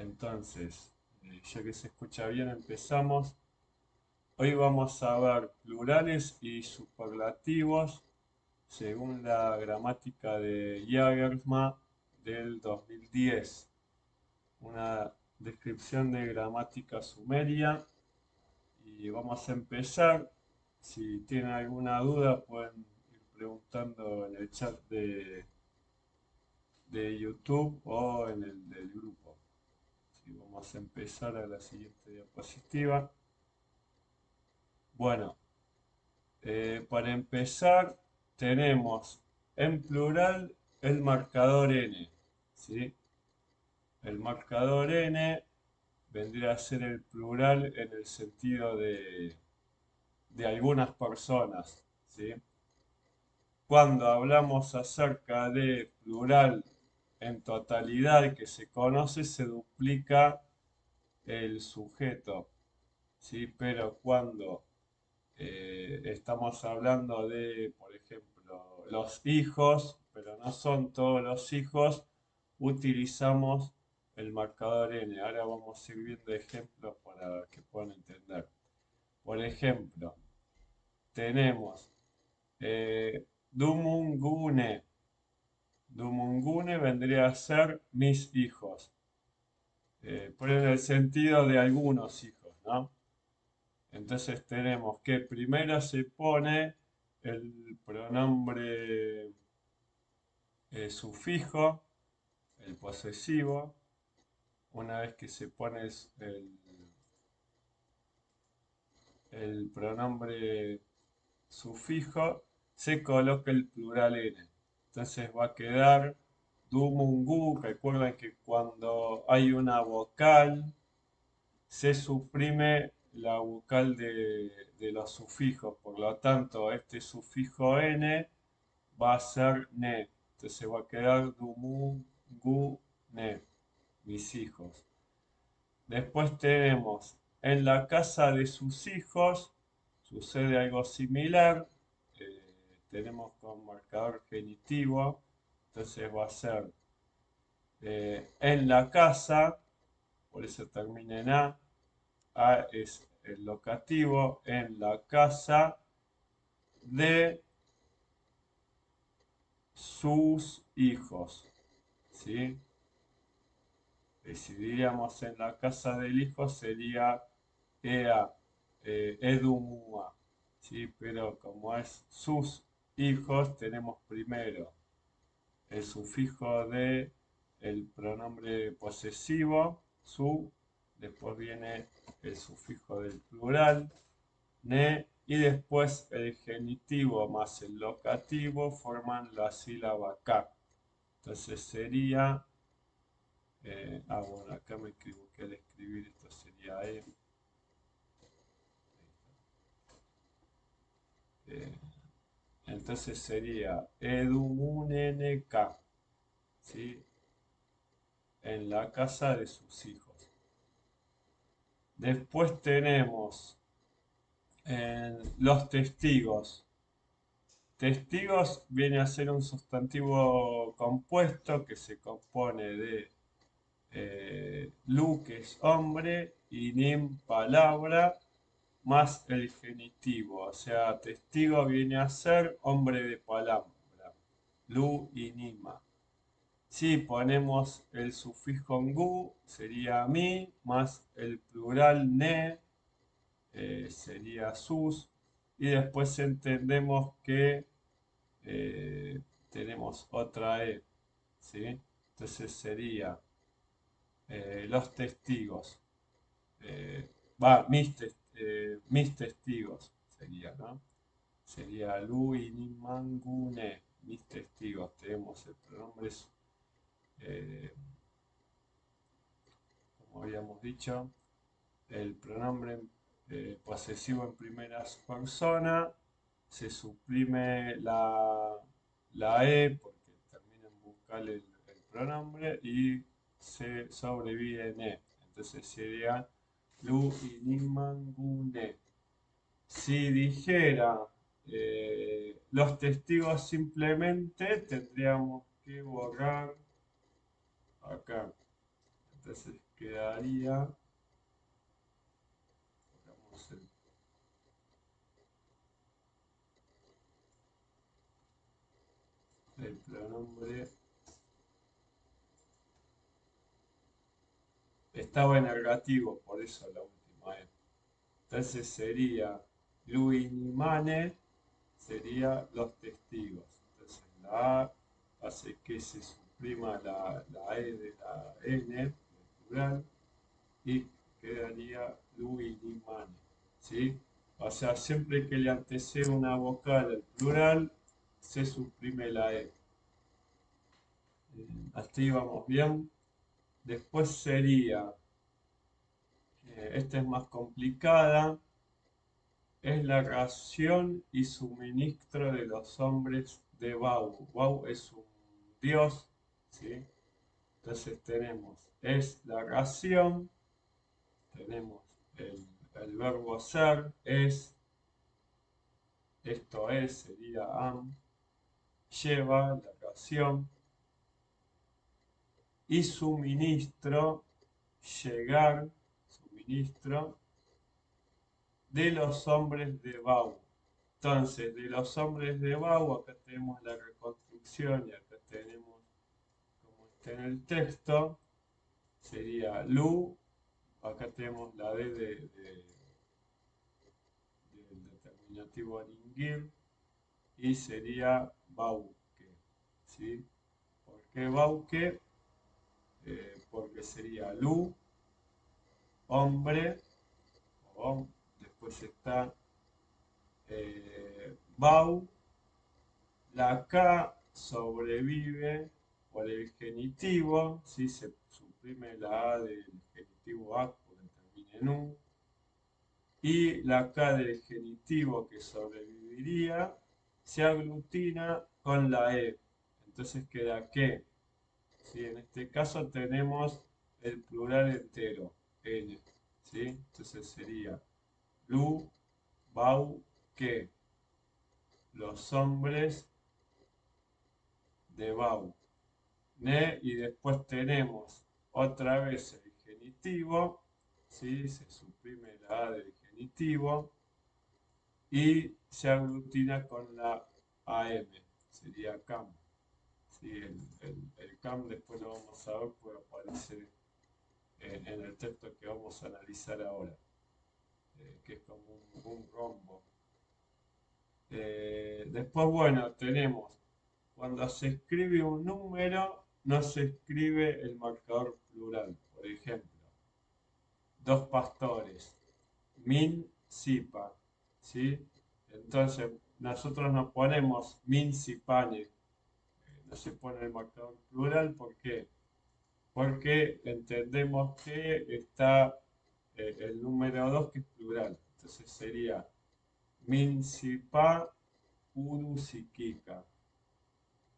Entonces, ya que se escucha bien, empezamos. Hoy vamos a ver plurales y superlativos según la gramática de Jagersma del 2010. Una descripción de gramática sumeria. Y vamos a empezar. Si tienen alguna duda, pueden ir preguntando en el chat de YouTube o en el del grupo. Sí, vamos a empezar a la siguiente diapositiva. Bueno, para empezar tenemos en plural el marcador n, ¿sí? El marcador n vendría a ser el plural en el sentido de algunas personas, ¿sí? Cuando hablamos acerca de plural en totalidad que se conoce, se duplica el sujeto, ¿sí? Pero cuando estamos hablando de, por ejemplo, los hijos, pero no son todos los hijos, utilizamos el marcador n. Ahora vamos a ir viendo ejemplos para que puedan entender. Por ejemplo, tenemos Dumungune. Dumungune vendría a ser mis hijos. Pero en el sentido de algunos hijos, ¿no? Entonces tenemos que primero se pone el pronombre sufijo, el posesivo. Una vez que se pone el pronombre sufijo, se coloca el plural n. Entonces va a quedar dumungu. Recuerden que cuando hay una vocal, se suprime la vocal de los sufijos. Por lo tanto, este sufijo n va a ser ne. Entonces va a quedar dumu, gu, ne, mis hijos. Después tenemos en la casa de sus hijos, sucede algo similar. Tenemos con marcador genitivo. Entonces va a ser en la casa, por eso termina en A. A es el locativo, en la casa de sus hijos, ¿sí? Si diríamos en la casa del hijo sería ea, edumua, ¿sí? Pero como es sus hijos, tenemos primero el sufijo de el pronombre posesivo, su, después viene el sufijo del plural, ne, y después el genitivo más el locativo forman la sílaba K. Entonces sería, bueno, acá me equivoqué al escribir, esto sería E. Eh, entonces sería edumunenk, ¿sí? En la casa de sus hijos. Después tenemos los testigos. Testigos viene a ser un sustantivo compuesto que se compone de lu, que es hombre, y nim, palabra, más el genitivo. O sea, testigo viene a ser hombre de palabra. Lu y nima. Si ponemos el sufijo ngu, sería mi, más el plural ne, sería sus. Y después entendemos que tenemos otra E, ¿sí? Entonces sería los testigos. Mis testigos sería, ¿no? Sería Lu y Nimangune, mis testigos. Tenemos el pronombre, como habíamos dicho, el pronombre posesivo en primera persona, se suprime la E porque termina en bucal el pronombre y se sobrevive en E. Entonces sería Lu y Nimangune. Si dijera los testigos simplemente, tendríamos que borrar acá. Entonces quedaría, pongamos el pronombre, estaba en negativo, por eso la última E. Entonces sería Luinimane, sería los testigos. Entonces la A hace que se suprima la E de la N, el plural, y quedaría Luinimane. ¿Sí? O sea, siempre que le antecede una vocal al plural, se suprime la E. Hasta ahí vamos bien. Después sería, esta es más complicada, es la ración y suministro de los hombres de Bau. Bau es un dios, ¿sí? Entonces tenemos, es la ración, tenemos el verbo ser, es, esto es, sería am, lleva la ración, y suministro, llegar, suministro, de los hombres de Bau. Entonces, de los hombres de Bau, acá tenemos la reconstrucción y acá tenemos como está en el texto, sería Lu, acá tenemos la D del determinativo aringir y sería Bauke. ¿Sí? ¿Por qué Bauke? Porque sería Lu, hombre, después está Bau, la K sobrevive por el genitivo, ¿sí? Se suprime la A del genitivo A porque termina en U, y la K del genitivo que sobreviviría se aglutina con la E. Entonces queda que, ¿sí? En este caso tenemos el plural entero, N, ¿sí? Entonces sería Lu, Bau, que, los hombres de Bau. ¿Ne? Y después tenemos otra vez el genitivo, ¿sí? Se suprime la A del genitivo y se aglutina con la AM, sería CAM. ¿Sí? El CAM después lo vamos a ver, puede aparecer en el texto que vamos a analizar ahora, que es como un rombo. Después, bueno, tenemos, cuando se escribe un número, no se escribe el marcador plural. Por ejemplo, dos pastores, min, sipa, ¿sí? Entonces, nosotros nos ponemos min, sipane, no se pone el marcador plural, ¿por qué? Porque entendemos que está el número 2 que es plural. Entonces sería min, sipa, udu, siquica.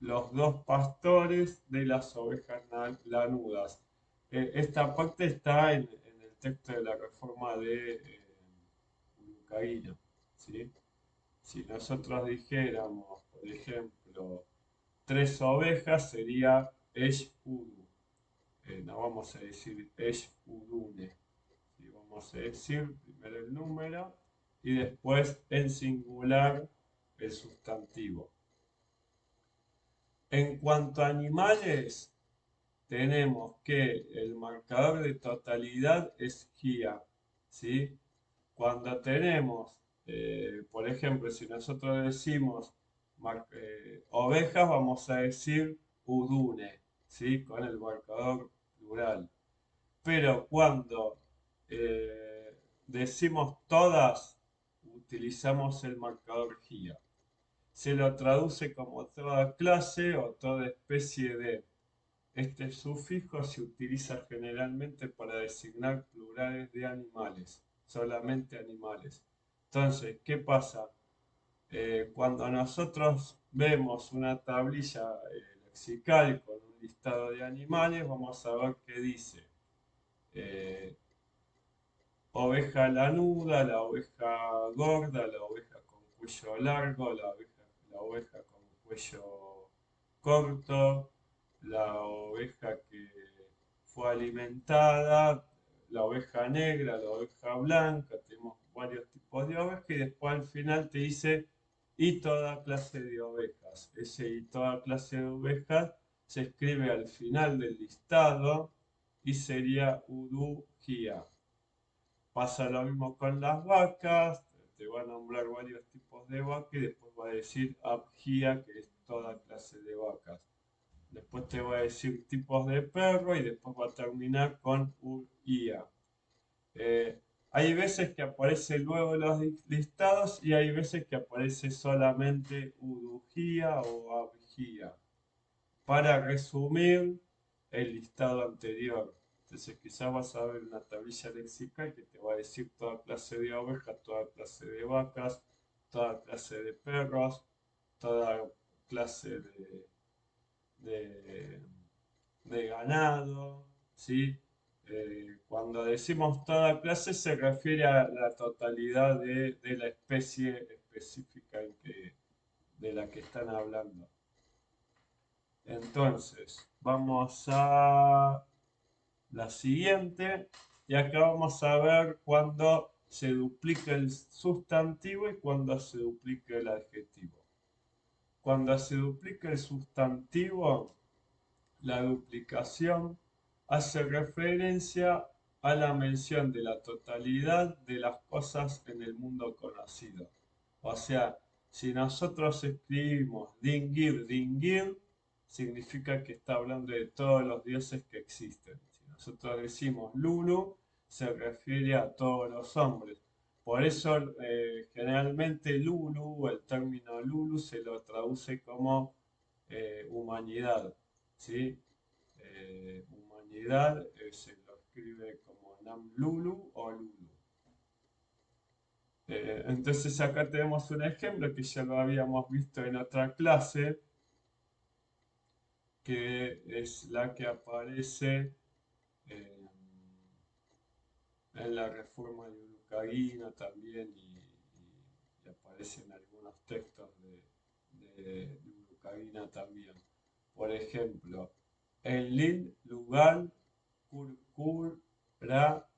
Los dos pastores de las ovejas lanudas. Esta parte está en el texto de la reforma de Urucaína, ¿sí? Si nosotros dijéramos, por ejemplo, tres ovejas, sería Esh Udu. No vamos a decir Esh Udune. ¿Sí? Vamos a decir primero el número y después en singular el sustantivo. En cuanto a animales, tenemos que el marcador de totalidad es GIA, ¿sí? Cuando tenemos, por ejemplo, si nosotros decimos ovejas, vamos a decir udune, ¿sí? Con el marcador plural. Pero cuando decimos todas, utilizamos el marcador GIA. Se lo traduce como toda clase o toda especie de. Este sufijo se utiliza generalmente para designar plurales de animales, solamente animales. Entonces, ¿qué pasa? Cuando nosotros vemos una tablilla lexical con un listado de animales, vamos a ver qué dice. Oveja lanuda, la oveja gorda, la oveja con cuello largo, la oveja con cuello corto, la oveja que fue alimentada, la oveja negra, la oveja blanca, tenemos varios tipos de ovejas y después al final te dice y toda clase de ovejas. Ese y toda clase de ovejas se escribe al final del listado y sería Udujía. Pasa lo mismo con las vacas, te va a nombrar varios tipos de vacas y después va a decir Abjía, que es toda clase de vacas. Después te va a decir tipos de perro y después va a terminar con Uía. Hay veces que aparece luego los listados y hay veces que aparece solamente Udujía o Abjía. Para resumir el listado anterior. Entonces quizás vas a ver una tablilla lexical que te va a decir toda clase de ovejas, toda clase de vacas, toda clase de perros, toda clase de, de ganado, ¿sí? Cuando decimos toda clase se refiere a la totalidad de la especie específica de la que están hablando. Entonces, vamos a la siguiente y acá vamos a ver cuando se duplica el sustantivo y cuando se duplica el adjetivo. Cuando se duplica el sustantivo, la duplicación hace referencia a la mención de la totalidad de las cosas en el mundo conocido. O sea, si nosotros escribimos Dingir, Dingir, significa que está hablando de todos los dioses que existen. Si nosotros decimos Lulu, se refiere a todos los hombres. Por eso, generalmente Lulu, el término Lulu, se lo traduce como humanidad. ¿Sí? Humanidad se lo escribe como Nam Lulu o Lulu. Entonces acá tenemos un ejemplo que ya lo habíamos visto en otra clase, que es la que aparece eh, en la reforma de Urucaguina también y aparece en algunos textos de Urucaguina también. Por ejemplo, Enlil, Lugal, Kurkur, Ra,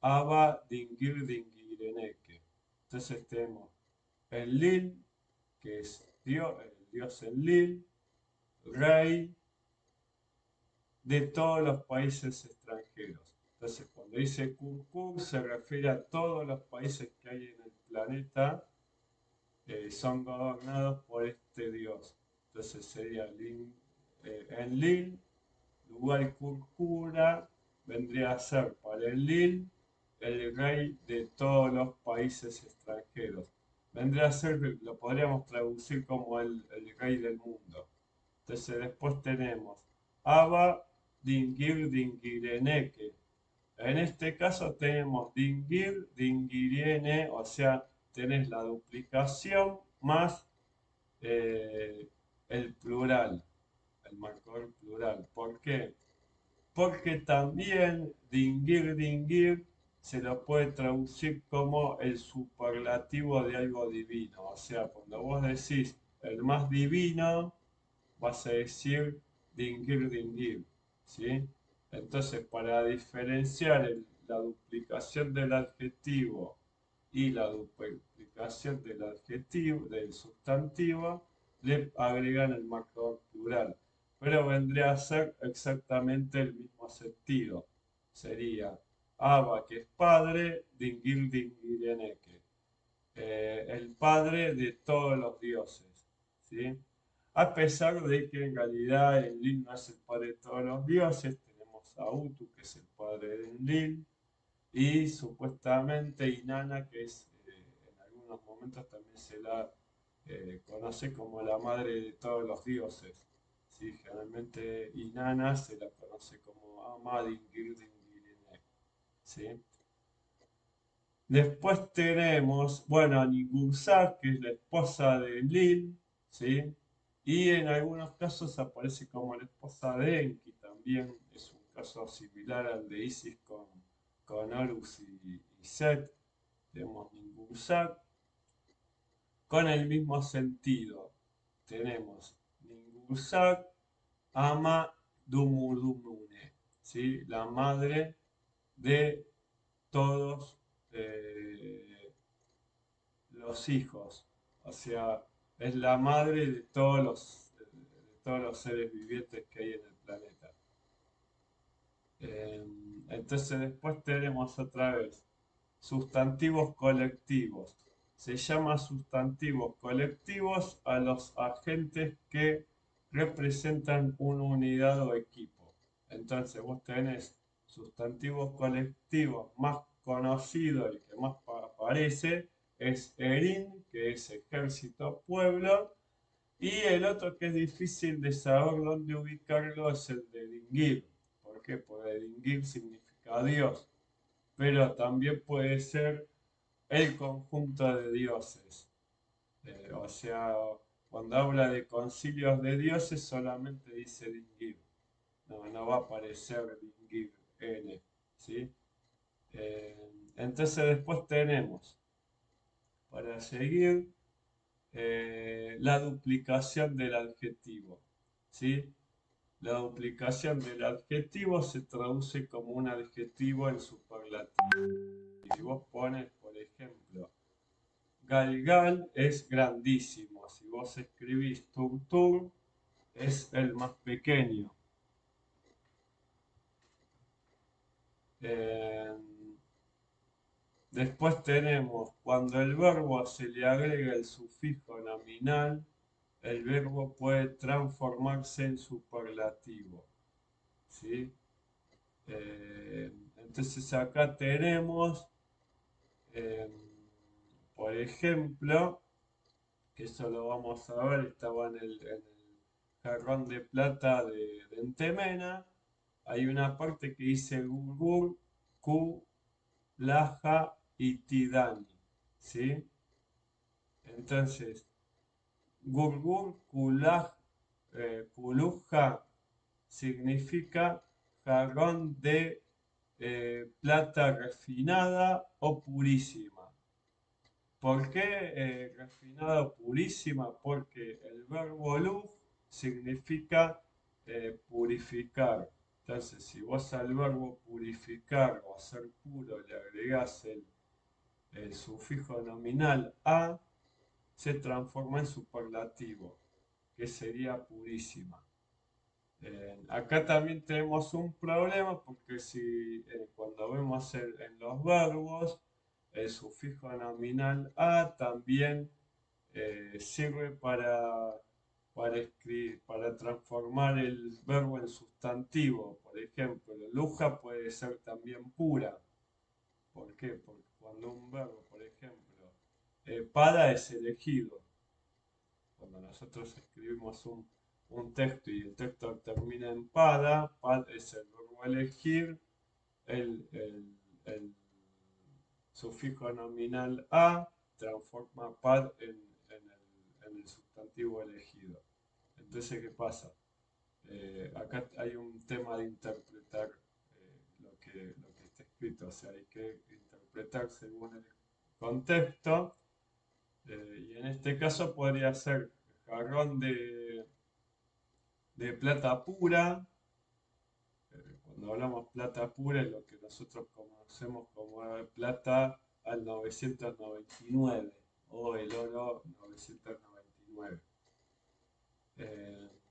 Aba, Dingir, Dingireneke. Entonces tenemos Enlil, que es Dios, el dios Enlil, rey de todos los países extranjeros. Entonces, cuando dice Kurkur, se refiere a todos los países que hay en el planeta, son gobernados por este dios. Entonces sería Enlil, lugar Kurkura, vendría a ser para Enlil el rey de todos los países extranjeros. Vendría a ser, lo podríamos traducir como el rey del mundo. Entonces después tenemos Aba, Dingir, Dingireneke. En este caso tenemos Dingir, Dingiriene, o sea, tenés la duplicación más el plural, el marcador plural. ¿Por qué? Porque también Dingir, Dingir se lo puede traducir como el superlativo de algo divino. O sea, cuando vos decís el más divino, vas a decir Dingir, Dingir. ¿Sí? Entonces, para diferenciar la duplicación del adjetivo y la duplicación del adjetivo, del sustantivo, le agregan el marcador plural. Pero vendría a ser exactamente el mismo sentido. Sería Abba, que es padre, Dingir, Dingireneke. El padre de todos los dioses. ¿Sí? A pesar de que en realidad Enlil no es el padre de todos los dioses, tenemos a Utu, que es el padre de Enlil, y supuestamente Inanna, que es en algunos momentos también se la conoce como la madre de todos los dioses. ¿Sí? Generalmente Inanna se la conoce como Amadingirine. ¿Sí? Después tenemos, bueno, a Ningursag, que es la esposa de Enlil, ¿sí? Y en algunos casos aparece como la esposa de Enki, también es un caso similar al de Isis con Horus y Set. Tenemos Ningursag. Con el mismo sentido, tenemos Ningursag, Ama, Dumudumune. ¿sí? La madre de todos eh, los hijos. O sea, es la madre de todos los seres vivientes que hay en el planeta. Eh, entonces después tenemos otra vez sustantivos colectivos. Se llama sustantivos colectivos a los agentes que representan una unidad o equipo. Entonces vos tenés sustantivos colectivos más conocido, el que más aparece es Erin, que es ejército, pueblo, y el otro que es difícil de saber dónde ubicarlo es el de Dingir. ¿Por qué? Porque Dingir significa Dios, pero también puede ser el conjunto de dioses. O sea, cuando habla de concilios de dioses solamente dice Dingir. No, no va a aparecer Dingir N. ¿Sí? Entonces después tenemos, para seguir, la duplicación del adjetivo. ¿Sí? La duplicación del adjetivo se traduce como un adjetivo en superlativo. Si vos pones, por ejemplo, Galgal es grandísimo. Si vos escribís Turtur, es el más pequeño. Eh, Después tenemos, cuando el verbo se le agrega el sufijo nominal, el verbo puede transformarse en superlativo. ¿Sí? Entonces acá tenemos, eh, por ejemplo, que eso lo vamos a ver, estaba en el jarrón de plata de Entemena, hay una parte que dice Gurgur, Ku, Laja y Tidani, ¿sí? Entonces, Gurgur, Kulaj, Kuluja significa jarrón de plata refinada o purísima. ¿Por qué refinada o purísima? Porque el verbo luz significa purificar. Entonces, si vos al verbo purificar o hacer puro le agregás el sufijo nominal a, se transforma en superlativo, que sería purísima. Acá también tenemos un problema porque si cuando vemos en los verbos, el sufijo nominal a también sirve para transformar el verbo en sustantivo. Por ejemplo, luja puede ser también pura. ¿Por qué? Porque cuando un verbo, por ejemplo, para es elegido. Cuando nosotros escribimos un texto y el texto termina en pada, pad es el verbo elegir, el sufijo nominal a transforma pad en el sustantivo elegido. Entonces, ¿qué pasa? Acá hay un tema de interpretar lo que está escrito, o sea, hay que interpretar según el contexto, y en este caso podría ser jarrón de plata pura. Cuando hablamos plata pura es lo que nosotros conocemos como plata al 999 o el oro 999.